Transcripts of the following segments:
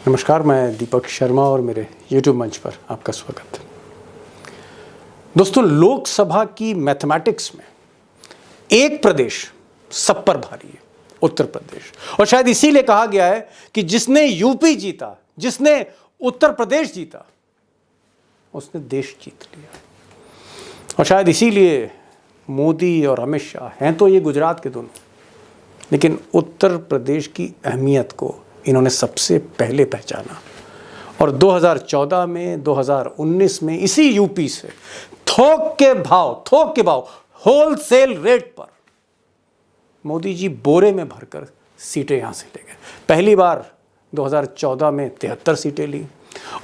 नमस्कार, मैं दीपक शर्मा और मेरे YouTube मंच पर आपका स्वागत है। दोस्तों, लोकसभा की मैथमेटिक्स में एक प्रदेश सब पर भारी है, उत्तर प्रदेश। और शायद इसीलिए कहा गया है कि जिसने यूपी जीता, जिसने उत्तर प्रदेश जीता, उसने देश जीत लिया। और शायद इसीलिए मोदी और अमित शाह हैं तो ये गुजरात के दोनों, लेकिन उत्तर प्रदेश की अहमियत को इन्होंने सबसे पहले पहचाना। और 2014 में, 2019 में इसी यूपी से थोक के भाव होलसेल रेट पर मोदी जी बोरे में भरकर सीटें यहां से ले गए। पहली बार 2014 में 73 सीटें ली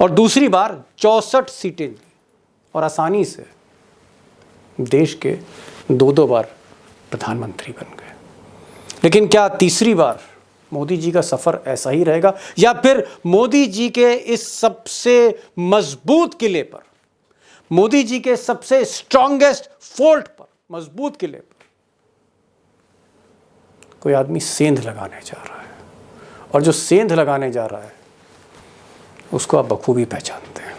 और दूसरी बार 64 सीटें ली और आसानी से देश के दो बार प्रधानमंत्री बन गए। लेकिन क्या तीसरी बार मोदी जी का सफर ऐसा ही रहेगा, या फिर मोदी जी के इस सबसे मजबूत किले पर, मोदी जी के सबसे स्ट्रॉन्गेस्ट फोर्ट पर, मजबूत किले पर कोई आदमी सेंध लगाने जा रहा है? और जो सेंध लगाने जा रहा है उसको आप बखूबी पहचानते हैं।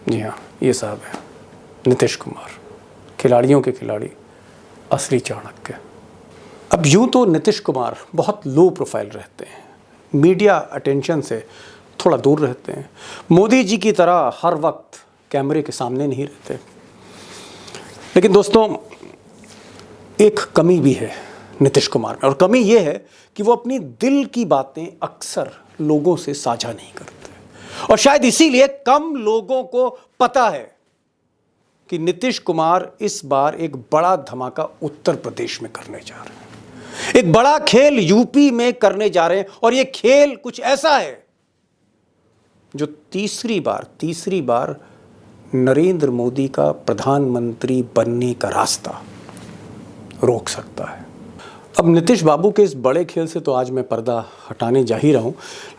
जी हाँ, ये साहब है नीतीश कुमार, खिलाड़ियों के खिलाड़ी, असली चाणक्य। अब यूं तो नीतीश कुमार बहुत लो प्रोफाइल रहते हैं, मीडिया अटेंशन से थोड़ा दूर रहते हैं, मोदी जी की तरह हर वक्त कैमरे के सामने नहीं रहते। लेकिन दोस्तों, एक कमी भी है नीतीश कुमार में, और कमी ये है कि वो अपनी दिल की बातें अक्सर लोगों से साझा नहीं करते। और शायद इसीलिए कम लोगों को पता है कि नीतीश कुमार इस बार एक बड़ा धमाका उत्तर प्रदेश में करने जा रहे हैं, एक बड़ा खेल यूपी में करने जा रहे हैं। और यह खेल कुछ ऐसा है जो तीसरी बार नरेंद्र मोदी का प्रधानमंत्री बनने का रास्ता रोक सकता है। अब नीतीश बाबू के इस बड़े खेल से तो आज मैं पर्दा हटाने जा ही रहा हूं,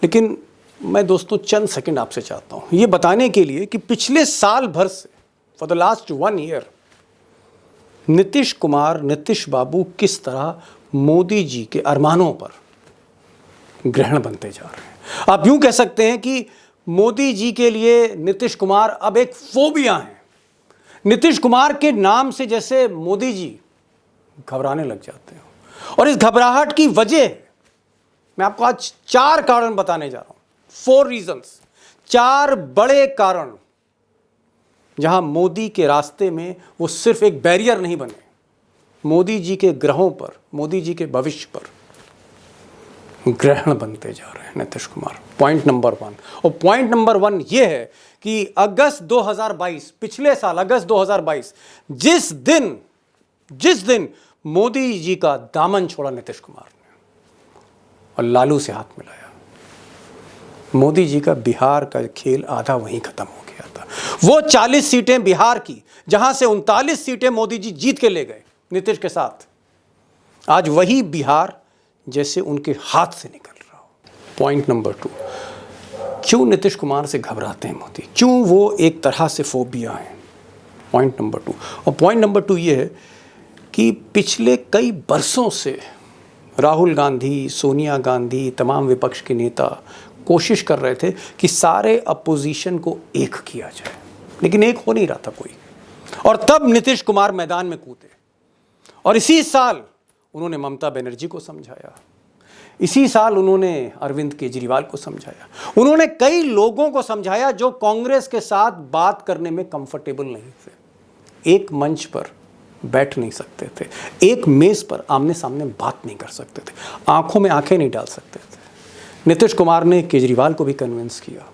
लेकिन मैं दोस्तों चंद सेकंड आपसे चाहता हूं यह बताने के लिए कि पिछले साल भर से, for the last 1 year, Nitish बाबू किस तरह मोदी जी के अरमानों पर ग्रहण बनते जा रहे हैं। आप यूं कह सकते हैं कि मोदी जी के लिए नीतीश कुमार अब एक फोबिया है। नीतीश कुमार के नाम से जैसे मोदी जी घबराने लग जाते हैं। और इस घबराहट की वजह मैं आपको आज 4 कारण बताने जा रहा हूं। 4 रीजंस, 4 बड़े कारण जहां मोदी के रास्ते में वो सिर्फ एक बैरियर नहीं बने, मोदी जी के ग्रहों पर, मोदी जी के भविष्य पर ग्रहण बनते जा रहे हैं नीतीश कुमार। पॉइंट नंबर 1, और पॉइंट नंबर 1 ये है कि अगस्त 2022, पिछले साल अगस्त 2022, जिस दिन मोदी जी का दामन छोड़ा नीतीश कुमार ने और लालू से हाथ मिलाया, मोदी जी का बिहार का खेल आधा वहीं खत्म हो गया था। वो 40 सीटें बिहार की, जहां से 39 सीटें मोदी जी जीत के ले गए नीतीश के साथ, आज वही बिहार जैसे उनके हाथ से निकल रहा हो। पॉइंट नंबर 2, क्यों नीतीश कुमार से घबराते हैं मोदी, क्यों वो एक तरह से फोबिया है। पॉइंट नंबर 2, और पॉइंट नंबर 2 ये है कि पिछले कई बरसों से राहुल गांधी, सोनिया गांधी, तमाम विपक्ष के नेता कोशिश कर रहे थे कि सारे अपोजिशन को एक किया जाए, लेकिन एक हो नहीं रहा था कोई। और तब नीतीश कुमार मैदान में कूदे और इसी साल उन्होंने ममता बनर्जी को समझाया, इसी साल उन्होंने अरविंद केजरीवाल को समझाया, उन्होंने कई लोगों को समझाया जो कांग्रेस के साथ बात करने में कंफर्टेबल नहीं थे, एक मंच पर बैठ नहीं सकते थे, एक मेज पर आमने सामने बात नहीं कर सकते थे, आंखों में आंखें नहीं डाल सकते थे। नीतीश कुमार ने केजरीवाल को भी कन्विंस किया,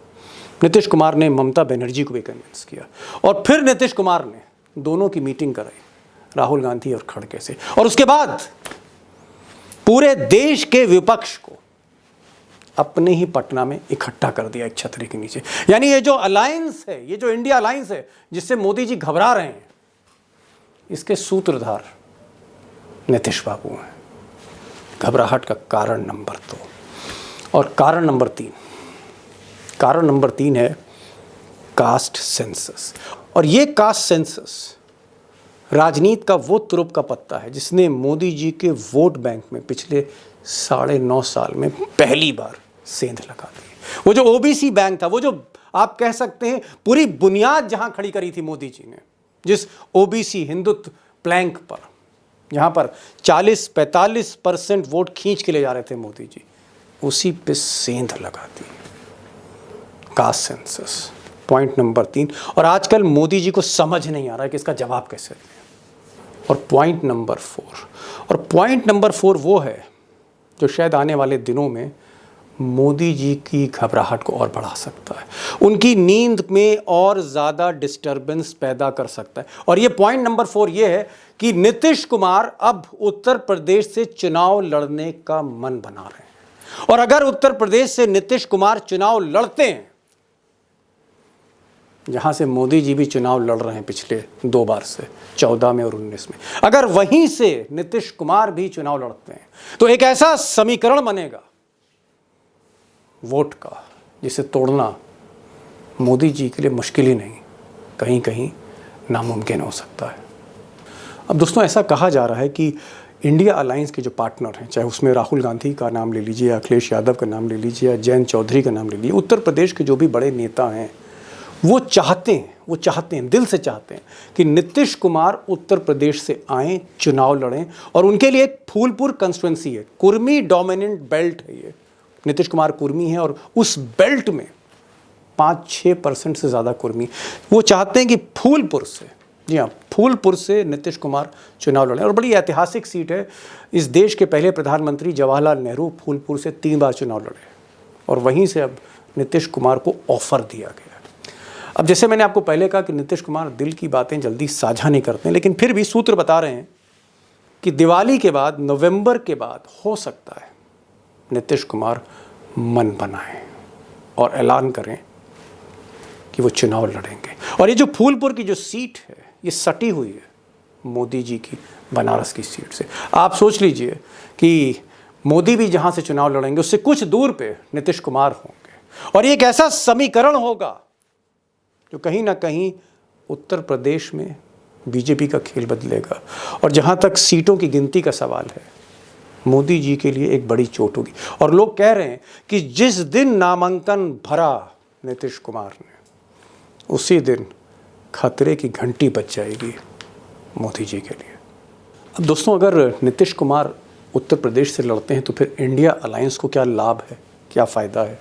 नीतीश कुमार ने ममता बनर्जी को भी कन्विंस किया, और फिर नीतीश कुमार ने दोनों की मीटिंग कराई, राहुल गांधी और खड़गे से, और उसके बाद पूरे देश के विपक्ष को अपने ही पटना में इकट्ठा कर दिया एक छतरी के नीचे। यानी ये जो अलायंस है, ये जो इंडिया अलायंस है जिससे मोदी जी घबरा रहे हैं, इसके सूत्रधार नीतीश बाबू हैं। घबराहट का कारण नंबर 2, और कारण नंबर 3 है कास्ट सेंसस। और ये कास्ट सेंसस राजनीति का वो तुरुप का पत्ता है जिसने मोदी जी के वोट बैंक में पिछले 9.5 साल में पहली बार सेंध लगा दी। वो जो ओबीसी बैंक था, वो जो आप कह सकते हैं पूरी बुनियाद जहां खड़ी करी थी मोदी जी ने, जिस ओबीसी हिंदुत्व प्लैंक पर, जहां पर 40-45% वोट खींच के ले जा रहे थे मोदी जी, उसी पे सेंध लगा दी कास्ट सेंसस। पॉइंट नंबर 3, और आजकल मोदी जी को समझ नहीं आ रहा है कि इसका जवाब कैसे दें। और पॉइंट नंबर 4 वो है जो शायद आने वाले दिनों में मोदी जी की घबराहट को और बढ़ा सकता है, उनकी नींद में और ज़्यादा डिस्टर्बेंस पैदा कर सकता है। और ये पॉइंट नंबर 4 ये है कि नीतीश कुमार अब उत्तर प्रदेश से चुनाव लड़ने का मन बना रहे हैं। और अगर उत्तर प्रदेश से नीतीश कुमार चुनाव लड़ते हैं, जहां से मोदी जी भी चुनाव लड़ रहे हैं पिछले 2 बार से, 14 में और 19 में, अगर वहीं से नीतीश कुमार भी चुनाव लड़ते हैं तो एक ऐसा समीकरण बनेगा वोट का जिसे तोड़ना मोदी जी के लिए मुश्किल ही नहीं, कहीं कहीं नामुमकिन हो सकता है। अब दोस्तों, ऐसा कहा जा रहा है कि इंडिया अलायंस के जो पार्टनर हैं, चाहे उसमें राहुल गांधी का नाम ले लीजिए, अखिलेश यादव का नाम ले लीजिए, या जयंत चौधरी का नाम ले लीजिए, उत्तर प्रदेश के जो भी बड़े नेता हैं, वो चाहते हैं, दिल से चाहते हैं कि नीतीश कुमार उत्तर प्रदेश से आएँ, चुनाव लड़ें। और उनके लिए एक फूलपुर कंस्टिट्यूंसी है, कुर्मी डोमिनेंट बेल्ट है ये, नीतीश कुमार कुर्मी है और उस बेल्ट में 5-6% से ज़्यादा कुर्मी। वो चाहते हैं कि फूलपुर से, जी हाँ, फूलपुर से नीतीश कुमार चुनाव लड़ें। और बड़ी ऐतिहासिक सीट है, इस देश के पहले प्रधानमंत्री जवाहरलाल नेहरू फूलपुर से 3 बार चुनाव लड़े और वहीं से अब नीतीश कुमार को ऑफर दिया गया। अब जैसे मैंने आपको पहले कहा कि नीतीश कुमार दिल की बातें जल्दी साझा नहीं करते हैं, लेकिन फिर भी सूत्र बता रहे हैं कि दिवाली के बाद, नवंबर के बाद हो सकता है नीतीश कुमार मन बनाएं और ऐलान करें कि वो चुनाव लड़ेंगे। और ये जो फूलपुर की जो सीट है, ये सटी हुई है मोदी जी की बनारस की सीट से। आप सोच लीजिए कि मोदी भी जहां से चुनाव लड़ेंगे उससे कुछ दूर पे नीतीश कुमार होंगे, और ये एक ऐसा समीकरण होगा जो कहीं ना कहीं उत्तर प्रदेश में बीजेपी का खेल बदलेगा। और जहां तक सीटों की गिनती का सवाल है, मोदी जी के लिए एक बड़ी चोट होगी। और लोग कह रहे हैं कि जिस दिन नामांकन भरा नीतीश कुमार ने, उसी दिन खतरे की घंटी बज जाएगी मोदी जी के लिए। अब दोस्तों, अगर नीतीश कुमार उत्तर प्रदेश से लड़ते हैं तो फिर इंडिया अलायंस को क्या लाभ है, क्या फ़ायदा है,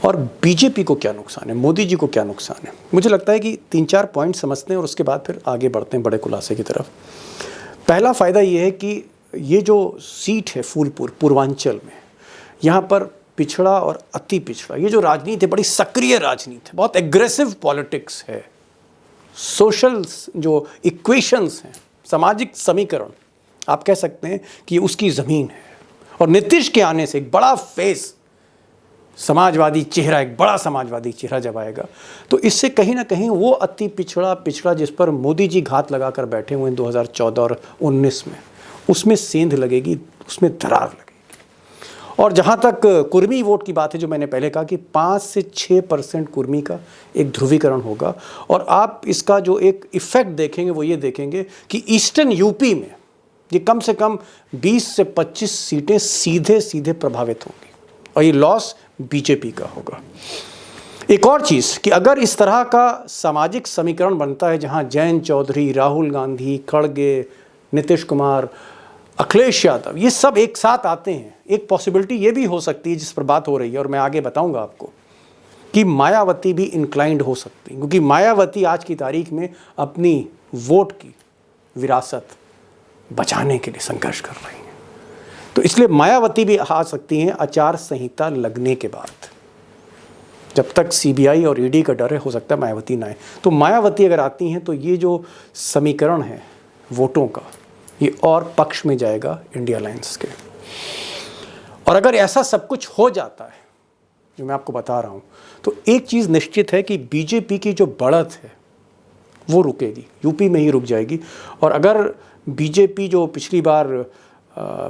और बीजेपी को क्या नुकसान है, मोदी जी को क्या नुकसान है? मुझे लगता है कि 3-4 पॉइंट समझते हैं और उसके बाद फिर आगे बढ़ते हैं बड़े खुलासे की तरफ। पहला फ़ायदा ये है कि ये जो सीट है फूलपुर, पूर्वांचल में, यहाँ पर पिछड़ा और अति पिछड़ा, ये जो राजनीति है बड़ी सक्रिय राजनीति है, बहुत एग्रेसिव पॉलिटिक्स है, सोशल जो इक्वेशंस हैं, सामाजिक समीकरण आप कह सकते हैं कि उसकी ज़मीन है। और नीतीश के आने से एक बड़ा फेस, समाजवादी चेहरा, एक बड़ा समाजवादी चेहरा जब आएगा तो इससे कहीं ना कहीं वो अति पिछड़ा जिस पर मोदी जी घात लगाकर बैठे हुए हैं 2014 और 19 में, उसमें सेंध लगेगी, उसमें दरार लगेगी। और जहाँ तक कुर्मी वोट की बात है, जो मैंने पहले कहा कि 5 से 6% कुर्मी का एक ध्रुवीकरण होगा। और आप इसका जो एक इफ़ेक्ट देखेंगे वो ये देखेंगे कि ईस्टर्न यूपी में ये कम से कम 20 से 25 सीटें सीधे सीधे प्रभावित होंगी और ये लॉस बीजेपी का होगा। एक और चीज़ कि अगर इस तरह का सामाजिक समीकरण बनता है जहां जयंत चौधरी, राहुल गांधी, खड़गे, नीतीश कुमार, अखिलेश यादव, ये सब एक साथ आते हैं, एक पॉसिबिलिटी ये भी हो सकती है जिस पर बात हो रही है और मैं आगे बताऊंगा आपको, कि मायावती भी इंक्लाइंड हो सकती है, क्योंकि मायावती आज की तारीख में अपनी वोट की विरासत बचाने के लिए संघर्ष कर रही हैं। तो इसलिए मायावती भी आ सकती हैं आचार संहिता लगने के बाद। जब तक सीबीआई और ईडी का डर है, हो सकता है मायावती ना आए। तो मायावती अगर आती हैं तो ये जो समीकरण है वोटों का, ये और पक्ष में जाएगा इंडिया अलायंस के। और अगर ऐसा सब कुछ हो जाता है जो मैं आपको बता रहा हूँ, तो एक चीज़ निश्चित है कि बीजेपी की जो बढ़त है वो रुकेगी, यूपी में ही रुक जाएगी। और अगर बीजेपी जो पिछली बार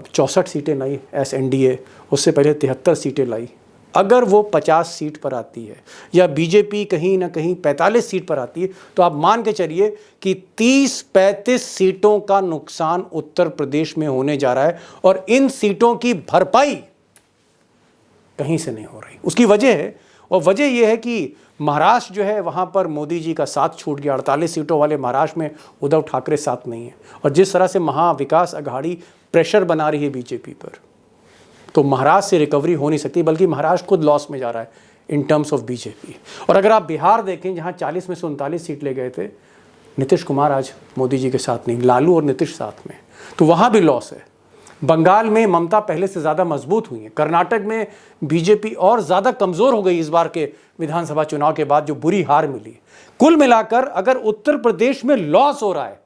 64 सीटें लाई SNDA, उससे पहले 73 सीटें लाई, अगर वो 50 सीट पर आती है या बीजेपी कहीं ना कहीं 45 सीट पर आती है, तो आप मान के चलिए कि 30-35 सीटों का नुकसान उत्तर प्रदेश में होने जा रहा है। और इन सीटों की भरपाई कहीं से नहीं हो रही। उसकी वजह है, और वजह यह है कि महाराष्ट्र जो है वहाँ पर मोदी जी का साथ छूट गया। 48 सीटों वाले महाराष्ट्र में उद्धव ठाकरे साथ नहीं है, और जिस तरह से महाविकास अघाड़ी प्रेशर बना रही है बीजेपी पर, तो महाराष्ट्र से रिकवरी हो नहीं सकती, बल्कि महाराष्ट्र खुद लॉस में जा रहा है इन टर्म्स ऑफ बीजेपी। और अगर आप बिहार देखें, जहाँ 40 में से 39 सीट ले गए थे, नीतीश कुमार आज मोदी जी के साथ नहीं, लालू और नीतीश साथ में, तो वहाँ भी लॉस है। बंगाल में ममता पहले से ज़्यादा मजबूत हुई है। कर्नाटक में बीजेपी और ज़्यादा कमज़ोर हो गई इस बार के विधानसभा चुनाव के बाद, जो बुरी हार मिली। कुल मिलाकर अगर उत्तर प्रदेश में लॉस हो रहा है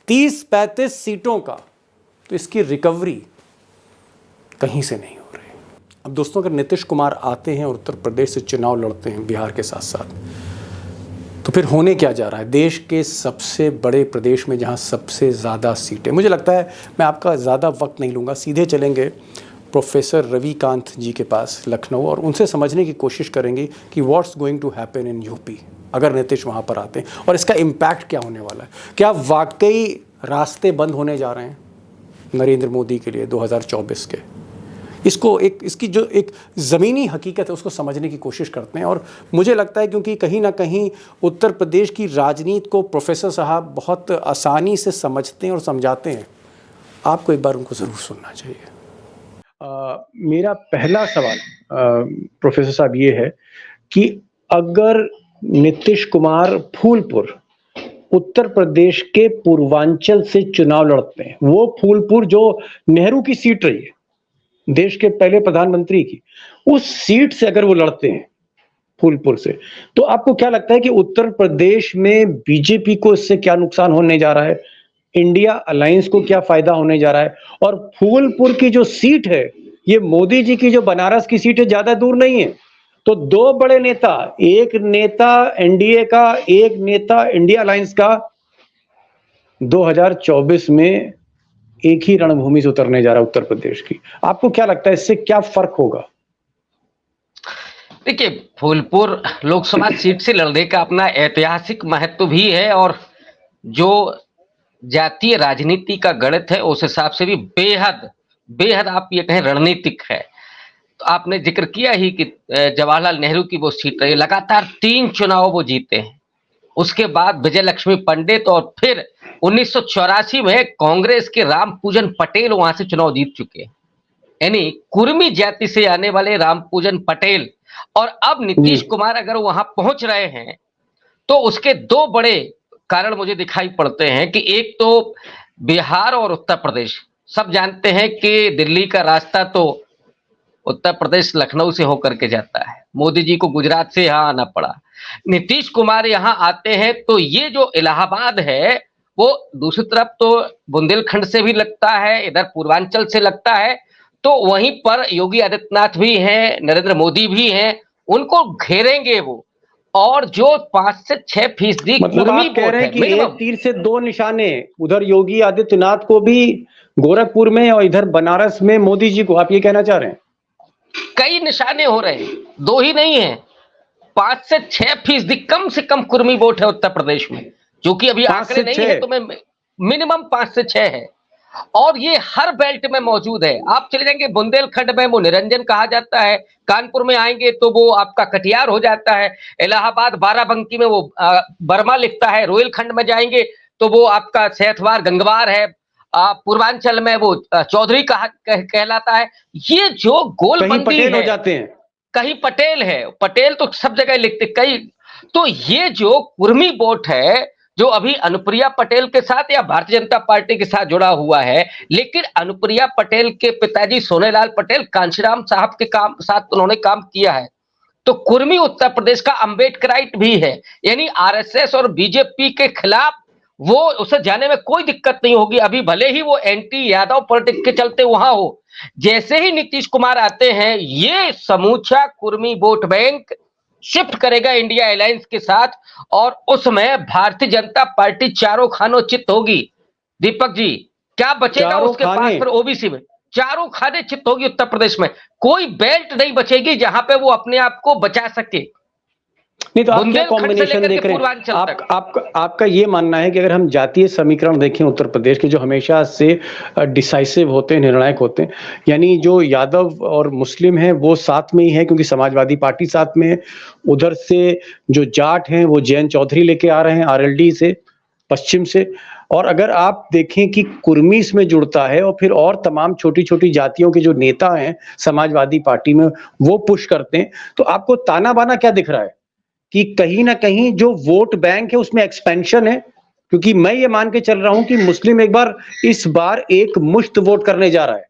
30-35 सीटों का, तो इसकी रिकवरी कहीं से नहीं हो रही। अब दोस्तों, अगर नीतीश कुमार आते हैं और उत्तर प्रदेश से चुनाव लड़ते हैं बिहार के साथ साथ, तो फिर होने क्या जा रहा है? देश के सबसे बड़े प्रदेश में जहां सबसे ज़्यादा सीटें, मुझे लगता है, मैं आपका ज़्यादा वक्त नहीं लूँगा, सीधे चलेंगे प्रोफेसर रविकांत जी के पास लखनऊ, और उनसे समझने की कोशिश करेंगे कि what's going to happen in UP अगर नीतीश वहाँ पर आते हैं, और इसका इम्पैक्ट क्या होने वाला है। क्या वाकई रास्ते बंद होने जा रहे हैं नरेंद्र मोदी के लिए 2024 के? इसकी जो एक ज़मीनी हकीकत है उसको समझने की कोशिश करते हैं। और मुझे लगता है, क्योंकि कहीं ना कहीं उत्तर प्रदेश की राजनीति को प्रोफेसर साहब बहुत आसानी से समझते हैं और समझाते हैं, आपको एक बार उनको ज़रूर सुनना चाहिए। मेरा पहला सवाल प्रोफेसर साहब ये है कि अगर नीतीश कुमार फूलपुर, उत्तर प्रदेश के पूर्वांचल से चुनाव लड़ते हैं, वो फूलपुर जो नेहरू की सीट रही है, देश के पहले प्रधानमंत्री की, उस सीट से अगर वो लड़ते हैं फूलपुर से, तो आपको क्या लगता है कि उत्तर प्रदेश में बीजेपी को इससे क्या नुकसान होने जा रहा है, इंडिया अलायंस को क्या फायदा होने जा रहा है? और फूलपुर की जो सीट है, ये मोदी जी की जो बनारस की सीट है, ज्यादा दूर नहीं है। तो दो बड़े नेता, एक नेता एनडीए का, एक नेता इंडिया अलायंस का, 2024 में एक ही रणभूमि से उतरने जा रहा है उत्तर प्रदेश की। आपको क्या लगता है इससे क्या फर्क होगा? देखिए, फूलपुर लोकसभा सीट से लड़ने का अपना ऐतिहासिक महत्व भी है, और जो जातीय राजनीति का गणित है उस हिसाब से भी बेहद बेहद आप ये कहें रणनीतिक है। तो आपने जिक्र किया ही कि जवाहरलाल नेहरू की वो सीट रही, लगातार 3 चुनाव वो जीते हैं। उसके बाद विजय लक्ष्मी पंडित, और फिर 1984 में कांग्रेस के रामपूजन पटेल वहां से चुनाव जीत चुके हैं। यानी कुर्मी जाति से आने वाले रामपूजन पटेल, और अब नीतीश कुमार अगर वहां पहुंच रहे हैं, तो उसके 2 बड़े कारण मुझे दिखाई पड़ते हैं कि एक तो बिहार और उत्तर प्रदेश, सब जानते हैं कि दिल्ली का रास्ता तो उत्तर प्रदेश लखनऊ से होकर के जाता है, मोदी जी को गुजरात से यहाँ आना पड़ा। नीतीश कुमार यहाँ आते हैं तो ये जो इलाहाबाद है वो दूसरी तरफ तो बुंदेलखंड से भी लगता है, इधर पूर्वांचल से लगता है, तो वहीं पर योगी आदित्यनाथ भी हैं, नरेंद्र मोदी भी हैं, उनको घेरेंगे वो। और जो 5 से 6% मतलब आप कह रहे हैं कि एक तीर से 2 निशाने, उधर योगी आदित्यनाथ को भी गोरखपुर में और इधर बनारस में मोदी जी को, आप ये कहना चाह रहे हैं? कई निशाने हो रहे हैं, 2 ही नहीं है, 5 से 6% कम से कम कुर्मी वोट है उत्तर प्रदेश में, जो कि अभी आंकड़े नहीं है, तो मैं मिनिमम 5 से 6 है, और ये हर बेल्ट में मौजूद है। आप चले जाएंगे बुंदेलखंड में वो निरंजन कहा जाता है, कानपुर में आएंगे तो वो आपका कटिहार हो जाता है, इलाहाबाद बाराबंकी में वो बर्मा लिखता है, रोहिलखंड में जाएंगे तो वो आपका सेहतवार गंगवार है, पूर्वांचल में वो चौधरी कहलाता है। ये जो गोलबंदी हो जाते हैं, कहीं पटेल है, पटेल तो सब जगह लिखते कई। तो ये जो कुर्मी वोट है, जो अभी अनुप्रिया पटेल के साथ या भारतीय जनता पार्टी के साथ जुड़ा हुआ है, लेकिन अनुप्रिया पटेल के पिताजी सोनेलाल पटेल कांशीराम साहब के साथ उन्होंने काम किया है, तो कुर्मी उत्तर प्रदेश का अम्बेडकराइट भी है। यानी आरएसएस और बीजेपी के खिलाफ वो उसे जाने में कोई दिक्कत नहीं होगी, अभी भले ही वो एंटी यादव पॉलिटिक्स के चलते वहां हो। जैसे ही नीतीश कुमार आते हैं, ये समूचा कुर्मी वोट बैंक शिफ्ट करेगा इंडिया अलायंस के साथ, और उसमें भारतीय जनता पार्टी चारों खानों चित होगी। दीपक जी, क्या बचेगा उसके पास फिर ओबीसी में? चारों खाने चित होगी उत्तर प्रदेश में, कोई बेल्ट नहीं बचेगी जहां पे वो अपने आप को बचा सके। नहीं तो आप क्या बुंदेलखंड से कॉम्बिनेशन लेकर के देख रहे हैं? पूर्वांचल तक। आपका ये मानना है कि अगर हम जातीय समीकरण देखें उत्तर प्रदेश के, जो हमेशा से डिसाइसिव होते हैं, निर्णायक होते हैं, यानी जो यादव और मुस्लिम हैं वो साथ में ही है क्योंकि समाजवादी पार्टी साथ में है। उधर से जो जाट हैं वो जयंत चौधरी लेके आ रहे हैं आरएलडी से, पश्चिम से। और अगर आप देखें कि कुर्मी इसमें जुड़ता है और फिर और तमाम छोटी-छोटी जातियों के जो नेता हैं समाजवादी पार्टी में वो पुश करते हैं, तो आपको ताना-बाना क्या दिख रहा है? कि कहीं न कहीं जो वोट बैंक है उसमें एक्सपेंशन है, क्योंकि मैं ये मान के चल रहा हूँ कि मुस्लिम इस बार एक मुश्त वोट करने जा रहा है।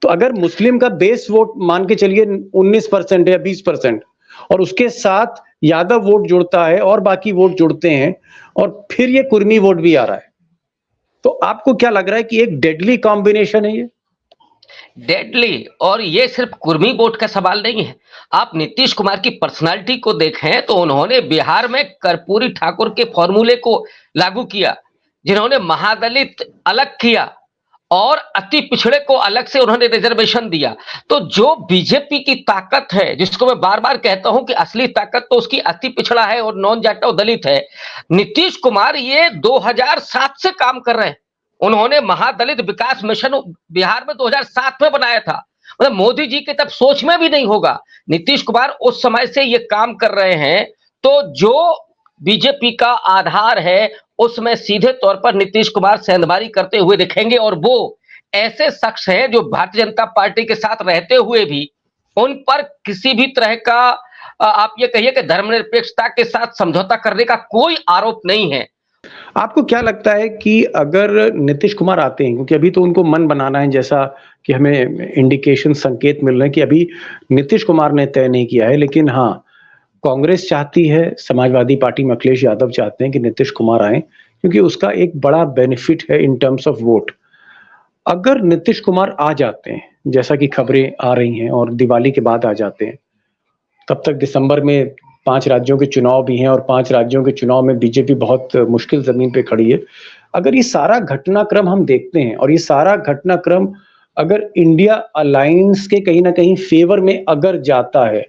तो अगर मुस्लिम का बेस वोट मान के चलिए 19% या 20% और उसके साथ यादव वोट जुड़ता है और बाकी वोट जुड़ते हैं और फिर ये कुर्मी वोट भी आ रहा है, तो आपको क्या लग रहा है कि एक डेडली कॉम्बिनेशन है ये? डेडली। और ये सिर्फ कुर्मी वोट का सवाल नहीं है। आप नीतीश कुमार की पर्सनालिटी को देखें तो उन्होंने बिहार में कर्पूरी ठाकुर के फॉर्मूले को लागू किया, जिन्होंने महादलित अलग किया और अति पिछड़े को अलग से उन्होंने रिजर्वेशन दिया। तो जो बीजेपी की ताकत है, जिसको मैं बार बार कहता हूं कि असली ताकत तो उसकी अति पिछड़ा है और नॉन जाटो दलित है, नीतीश कुमार ये 2007 से काम कर रहे हैं। उन्होंने महादलित विकास मिशन बिहार में 2007 में बनाया था। मतलब मोदी जी के तब सोच में भी नहीं होगा। नीतीश कुमार उस समय से ये काम कर रहे हैं। तो जो बीजेपी का आधार है उसमें सीधे तौर पर नीतीश कुमार सेंधमारी करते हुए दिखेंगे। और वो ऐसे शख्स हैं जो भारतीय जनता पार्टी के साथ रहते हुए भी उन पर किसी भी तरह का आप ये कहिए कि धर्मनिरपेक्षता के साथ समझौता करने का कोई आरोप नहीं है। आपको क्या लगता है कि अगर नीतीश कुमार आते हैं, क्योंकि अभी तो उनको मन बनाना है, जैसा कि हमें इंडिकेशन संकेत मिल रहे हैं कि अभी नीतीश कुमार ने तय नहीं किया है, लेकिन हाँ, कांग्रेस चाहती है, समाजवादी पार्टी में अखिलेश यादव चाहते हैं कि नीतीश कुमार आए, क्योंकि उसका एक बड़ा बेनिफिट है इन टर्म्स ऑफ वोट। अगर नीतीश कुमार आ जाते हैं, जैसा कि खबरें आ रही हैं, और दिवाली के बाद आ जाते हैं, तब तक दिसंबर में 5 राज्यों के चुनाव भी हैं और 5 राज्यों के चुनाव में बीजेपी बहुत मुश्किल ज़मीन पे खड़ी है। अगर ये सारा घटनाक्रम हम देखते हैं और ये सारा घटनाक्रम अगर इंडिया अलायंस के कहीं न कहीं फ़ेवर में अगर जाता है,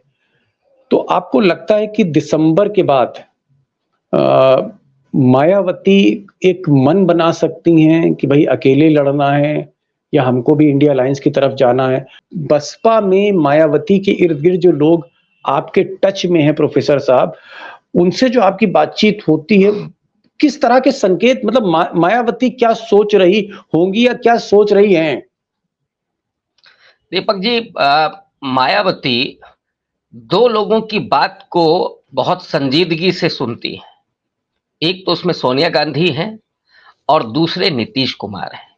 तो आपको लगता है कि दिसंबर के बाद मायावती एक मन बना सकती हैं कि भई अकेले लड़ना है या हमको भी इंडिया अलायंस की तरफ जाना है? बसपा में मायावती के इर्द-गिर्द जो लोग आपके टच में हैं प्रोफेसर साहब, उनसे जो आपकी बातचीत होती है, किस तरह के संकेत, मतलब मायावती क्या सोच रही होंगी या क्या सोच रही हैं? दीपक जी, मायावती दो लोगों की बात को बहुत संजीदगी से सुनती है। एक तो उसमें सोनिया गांधी हैं और दूसरे नीतीश कुमार हैं।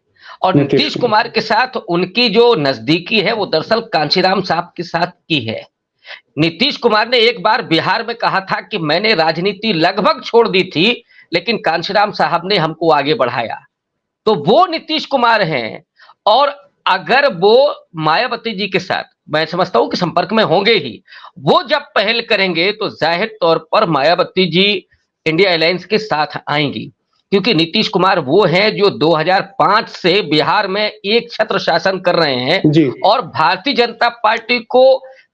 और नीतीश कुमार के साथ उनकी जो नजदीकी है वो दरअसल कांशीराम साहब के साथ की है। नीतीश कुमार ने एक बार बिहार में कहा था कि मैंने राजनीति लगभग छोड़ दी थी, लेकिन कांशीराम साहब ने हमको आगे बढ़ाया। तो वो नीतीश कुमार हैं। और अगर वो मायावती जी के साथ, मैं समझता हूं कि संपर्क में होंगे ही, वो जब पहल करेंगे तो जाहिर तौर पर मायावती जी इंडिया अलायंस के साथ आएंगी। क्योंकि नीतीश कुमार वो हैं जो 2005 से बिहार में एक छत्र शासन कर रहे हैं जी। और भारतीय जनता पार्टी को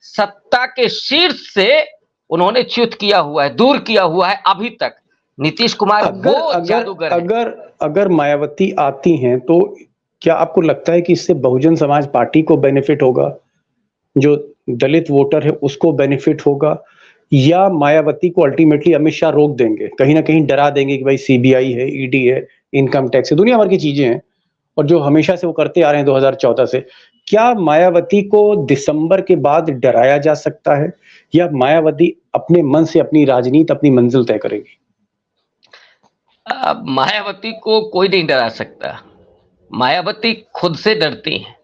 सत्ता के शीर्ष से उन्होंने च्युत किया हुआ है, दूर किया हुआ है अभी तक। नीतीश कुमार वो जादूगर हैं। अगर मायावती आती हैं तो क्या आपको लगता है कि इससे बहुजन समाज पार्टी को बेनिफिट होगा, जो दलित वोटर है उसको बेनिफिट होगा, या मायावती को अल्टीमेटली अमित शाह रोक देंगे, कहीं ना कहीं डरा देंगे कि भाई सीबीआई है, ईडी है, इनकम टैक्स है, दुनिया भर की चीजें हैं, और जो हमेशा से वो करते आ रहे हैं 2014 से? क्या मायावती को दिसंबर के बाद डराया जा सकता है, या मायावती अपने मन से अपनी राजनीति, अपनी मंजिल तय करेगी? मायावती को कोई नहीं डरा सकता। मायावती खुद से डरती हैं।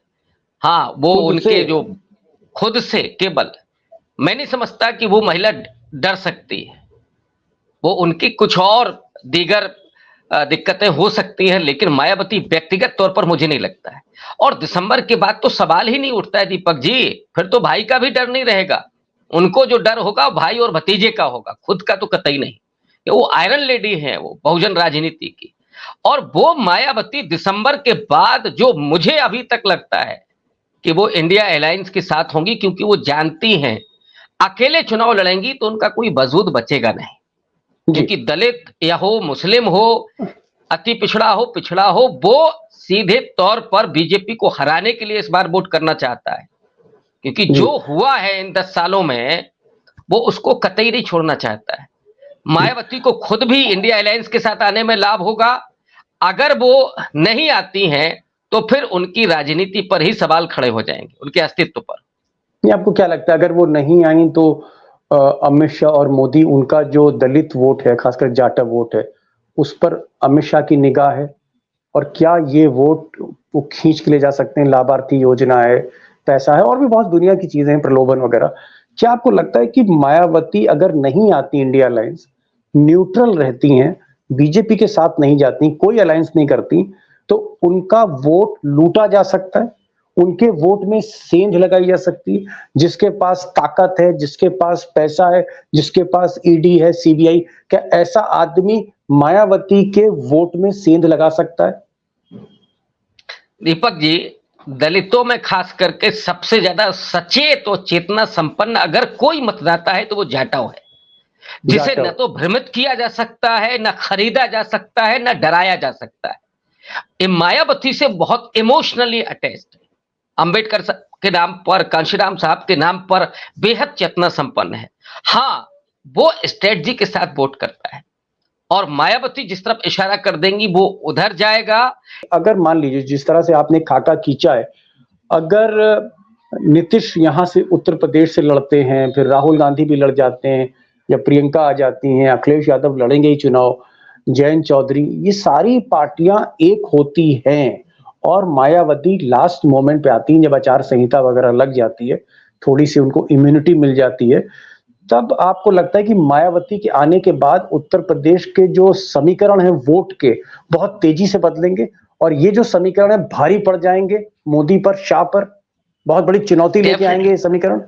हाँ, वो उनके जो खुद से केवल, मैं नहीं समझता कि वो महिला डर सकती है। वो उनकी कुछ और दीगर दिक्कतें हो सकती हैं, लेकिन मायावती व्यक्तिगत तौर पर मुझे नहीं लगता है। और दिसंबर के बाद तो सवाल ही नहीं उठता है दीपक जी, फिर तो भाई का भी डर नहीं रहेगा। उनको जो डर होगा भाई और भतीजे का होगा, खुद का तो कतई नहीं। वो आयरन लेडी है, वो बहुजन राजनीति की। और वो मायावती दिसंबर के बाद, जो मुझे अभी तक लगता है कि वो इंडिया अलायंस के साथ होंगी, क्योंकि वो जानती हैं अकेले चुनाव लड़ेंगी तो उनका कोई वजूद बचेगा नहीं, जी। क्योंकि दलित या हो, मुस्लिम हो, अति पिछड़ा हो, वो सीधे तौर पर बीजेपी को हराने के लिए इस बार वोट करना चाहता है, क्योंकि जी। जो हुआ है इन 10 सालों में वो उसको कतई नहीं छोड़ना चाहता है। मायावती को खुद भी इंडिया अलायंस के साथ आने में लाभ होगा। अगर वो नहीं आती हैं तो फिर उनकी राजनीति पर ही सवाल खड़े हो जाएंगे, उनके अस्तित्व पर। ये आपको क्या लगता है, अगर वो नहीं आई तो अमित शाह और मोदी, उनका जो दलित वोट है, खासकर जाटा वोट है, उस पर अमित शाह की निगाह है? और क्या ये वोट वो खींच के ले जा सकते हैं? लाभार्थी योजना है, पैसा है, और भी बहुत दुनिया की चीजें हैं, प्रलोभन वगैरह। क्या आपको लगता है कि मायावती अगर नहीं आती इंडिया अलायंस, न्यूट्रल रहती हैं, बीजेपी के साथ नहीं जाती, कोई अलायंस नहीं करती, तो उनका वोट लूटा जा सकता है, उनके वोट में सेंध लगाई जा सकती है? जिसके पास ताकत है, जिसके पास पैसा है, जिसके पास ईडी है, सीबीआई, क्या ऐसा आदमी मायावती के वोट में सेंध लगा सकता है? दीपक जी, दलितों में खास करके सबसे ज्यादा सचेत और चेतना संपन्न अगर कोई मतदाता है तो वो जाटव है, जिसे न तो भ्रमित किया जा सकता है, न खरीदा जा सकता है, न डराया जा सकता है। ये मायावती से बहुत इमोशनली अटैच्ड है। अंबेडकर के नाम पर, कांशीराम साहब के नाम पर बेहद चेतना संपन्न है। हाँ, वो स्ट्रेटजी के साथ वोट करता है और मायावती जिस तरफ इशारा कर देंगी वो उधर जाएगा। अगर मान लीजिए जिस तरह से आपने खाका खींचा है, अगर नीतीश यहां से उत्तर प्रदेश से लड़ते हैं, फिर राहुल गांधी भी लड़ जाते हैं, या प्रियंका आ जाती हैं, अखिलेश यादव लड़ेंगे ही चुनाव, जयंत चौधरी, ये सारी पार्टियां एक होती हैं और मायावती लास्ट मोमेंट पे आती हैं, जब आचार संहिता वगैरह लग जाती है, थोड़ी सी उनको इम्यूनिटी मिल जाती है, तब आपको लगता है कि मायावती के आने के बाद उत्तर प्रदेश के जो समीकरण है वोट के, बहुत तेजी से बदलेंगे, और ये जो समीकरण है भारी पड़ जाएंगे मोदी पर, शाह पर, बहुत बड़ी चुनौती लेके आएंगे ये समीकरण?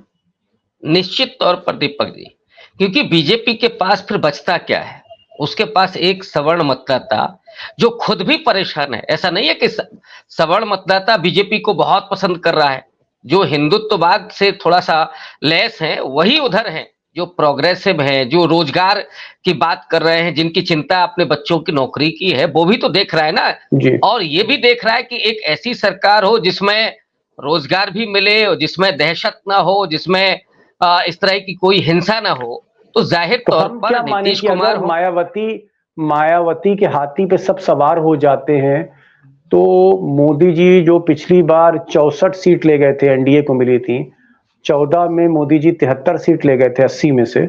निश्चित तौर पर दीपक जी, क्योंकि बीजेपी के पास फिर बचता क्या है? उसके पास एक सवर्ण मतदाता जो खुद भी परेशान है। ऐसा नहीं है कि सवर्ण मतदाता बीजेपी को बहुत पसंद कर रहा है। जो हिंदुत्ववाद से थोड़ा सा लैस है वही उधर है, जो प्रोग्रेसिव है, जो रोजगार की बात कर रहे हैं, जिनकी चिंता अपने बच्चों की नौकरी की है, वो भी तो देख रहा है ना जी। और ये भी देख रहा है कि एक ऐसी सरकार हो जिसमें रोजगार भी मिले और जिसमें दहशत ना हो, जिसमें इस तरह की कोई हिंसा ना हो। तो जाहिर तो तौर हम पर क्या माने नीतीश कि कुमार अगर हो। मायावती के हाथी पे सब सवार हो जाते हैं, तो मोदी जी जो पिछली बार 64 सीट ले गए थे, एनडीए को मिली थी, 14 में मोदी जी 73 सीट ले गए थे 80 में से,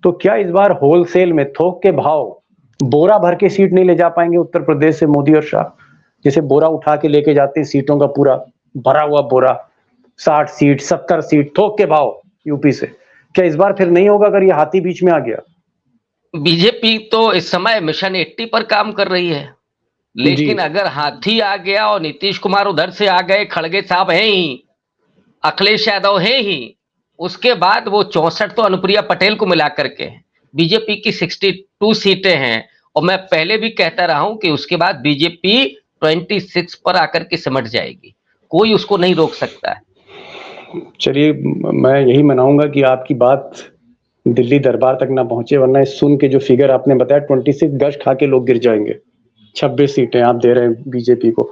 तो क्या इस बार होलसेल में थोक के भाव बोरा भर के सीट नहीं ले जा पाएंगे उत्तर प्रदेश से मोदी और शाह? जैसे बोरा उठा के लेके जाते हैं सीटों का, पूरा भरा हुआ बोरा, 60 सीट 70 सीट थोक के भाव यूपी से, क्या इस बार फिर नहीं होगा अगर ये हाथी बीच में आ गया? बीजेपी तो इस समय मिशन 80 पर काम कर रही है, लेकिन अगर हाथी आ गया और नीतीश कुमार उधर से आ गए, खड़गे साहब हैं ही, अखिलेश यादव हैं ही, उसके बाद वो 64 तो अनुप्रिया पटेल को मिला करके बीजेपी की 62 सीटें हैं। और मैं पहले भी कहता रहा हूं कि उसके बाद बीजेपी 26 पर आकर के सिमट जाएगी, कोई उसको नहीं रोक सकता है। चलिए, मैं यही मनाऊंगा कि आपकी बात दिल्ली दरबार तक ना पहुंचे, वरना इस सुन के जो फिगर आपने बताया 26 गश खा के लोग गिर जाएंगे। 26 सीटें आप दे रहे हैं बीजेपी को।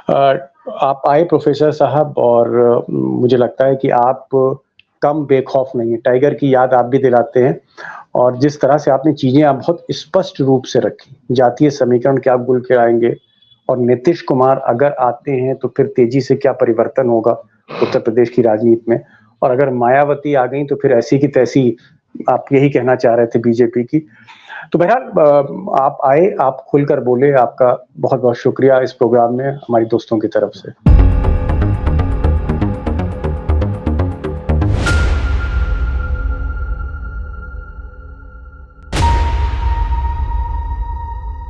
आप आए प्रोफेसर साहब, और मुझे लगता है कि आप कम बेखौफ नहीं है, टाइगर की याद आप भी दिलाते हैं, और जिस तरह से आपने चीजें आप बहुत स्पष्ट रूप से रखी, जातीय समीकरण क्या गुल के आएंगे, और नीतीश कुमार अगर आते हैं तो फिर तेजी से क्या परिवर्तन होगा उत्तर प्रदेश की राजनीति में, और अगर मायावती आ गई तो फिर ऐसी की तैसी, आप यही कहना चाह रहे थे बीजेपी की। तो बहरहाल आप आए, आप खुलकर बोले, आपका बहुत बहुत शुक्रिया इस प्रोग्राम में हमारी दोस्तों की तरफ से।